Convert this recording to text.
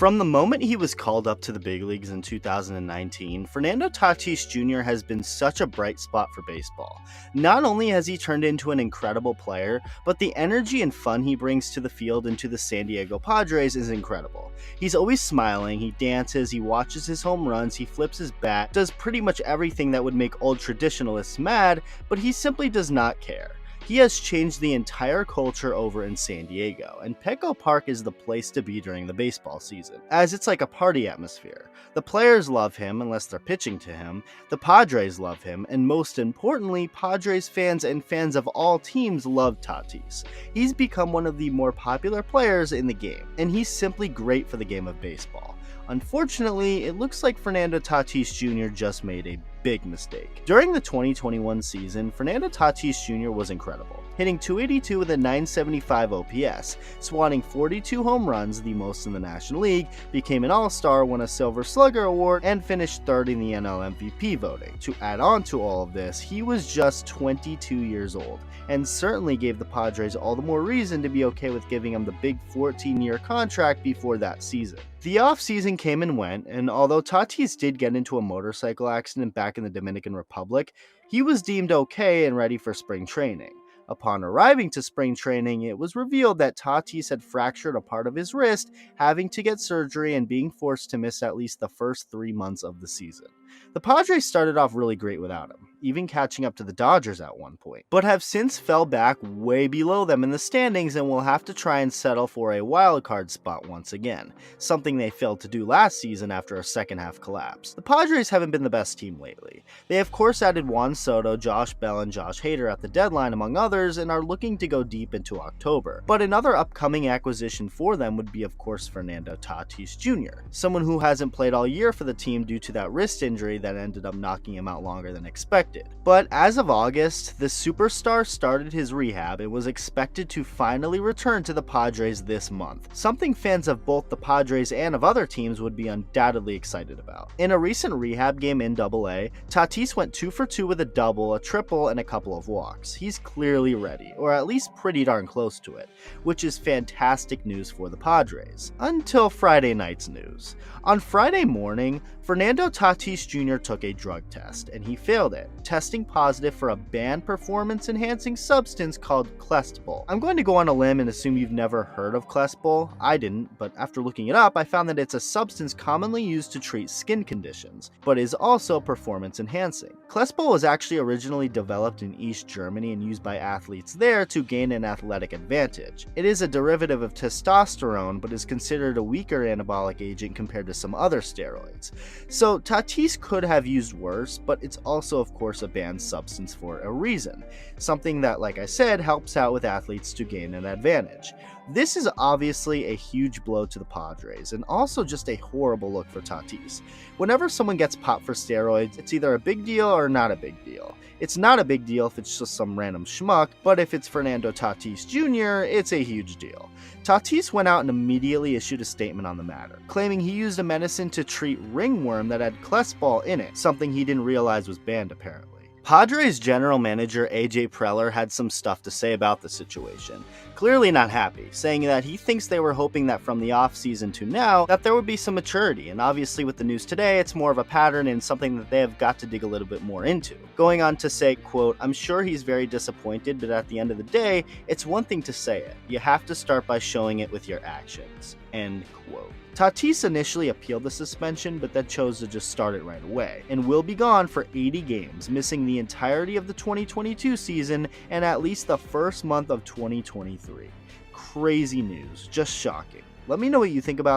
From the moment he was called up to the big leagues in 2019, Fernando Tatis Jr. has been such a bright spot for baseball. Not only has he turned into an incredible player, but the energy and fun he brings to the field and to the San Diego Padres is incredible. He's always smiling, he dances, he watches his home runs, he flips his bat, does pretty much everything that would make old traditionalists mad, but he simply does not care. He has changed the entire culture over in San Diego, and Petco Park is the place to be during the baseball season, as it's like a party atmosphere. The players love him unless they're pitching to him, the Padres love him, and most importantly, Padres fans and fans of all teams love Tatis. He's become one of the more popular players in the game, and he's simply great for the game of baseball. Unfortunately, it looks like Fernando Tatis Jr. just made a big mistake. During the 2021 season, Fernando Tatis Jr. was incredible, hitting .282 with a .975 OPS, swatting 42 home runs, the most in the National League, became an All-Star, won a Silver Slugger Award, and finished third in the NL MVP voting. To add on to all of this, he was just 22 years old, and certainly gave the Padres all the more reason to be okay with giving him the big 14-year contract before that season. The offseason came and went, and although Tatis did get into a motorcycle accident back in the Dominican Republic, he was deemed okay and ready for spring training. Upon arriving to spring training, it was revealed that Tatis had fractured a part of his wrist, having to get surgery and being forced to miss at least the first 3 months of the season. The Padres started off really great without him, even catching up to the Dodgers at one point, but have since fell back way below them in the standings and will have to try and settle for a wildcard spot once again, something they failed to do last season after a second half collapse. The Padres haven't been the best team lately. They of course added Juan Soto, Josh Bell, and Josh Hader at the deadline among others, and are looking to go deep into October. But another upcoming acquisition for them would be of course Fernando Tatis Jr., someone who hasn't played all year for the team due to that wrist injury that ended up knocking him out longer than expected. But as of August, the superstar started his rehab and was expected to finally return to the Padres this month, something fans of both the Padres and of other teams would be undoubtedly excited about. In a recent rehab game in AA, Tatis went 2 for 2 with a double, a triple, and a couple of walks. He's clearly ready, or at least pretty darn close to it, which is fantastic news for the Padres. Until Friday night's news. On Friday morning, Fernando Tatis Jr. took a drug test, and he failed it, testing positive for a banned performance-enhancing substance called Clestibol. I'm going to go on a limb and assume you've never heard of Clestibol. I didn't, but after looking it up, I found that it's a substance commonly used to treat skin conditions, but is also performance-enhancing. Clestibol was actually originally developed in East Germany and used by athletes there to gain an athletic advantage. It is a derivative of testosterone, but is considered a weaker anabolic agent compared to some other steroids. So Tatis could have used worse, but it's also of course a banned substance for a reason. Something that, like I said, helps out with athletes to gain an advantage. This is obviously a huge blow to the Padres, and also just a horrible look for Tatis. Whenever someone gets popped for steroids, it's either a big deal or not a big deal. It's not a big deal if it's just some random schmuck, but if it's Fernando Tatis Jr., it's a huge deal. Tatis went out and immediately issued a statement on the matter, claiming he used a medicine to treat ringworm that had Clestibol in it, something he didn't realize was banned apparently. Padres general manager AJ Preller had some stuff to say about the situation, clearly not happy, saying that he thinks they were hoping that from the offseason to now that there would be some maturity, and obviously with the news today it's more of a pattern and something that they have got to dig a little bit more into. Going on to say, quote, "I'm sure he's very disappointed, but at the end of the day, it's one thing to say it. You have to start by showing it with your actions." End quote. Tatis initially appealed the suspension, but then chose to just start it right away, and will be gone for 80 games, missing the entirety of the 2022 season and at least the first month of 2023. Crazy news, just shocking. Let me know what you think about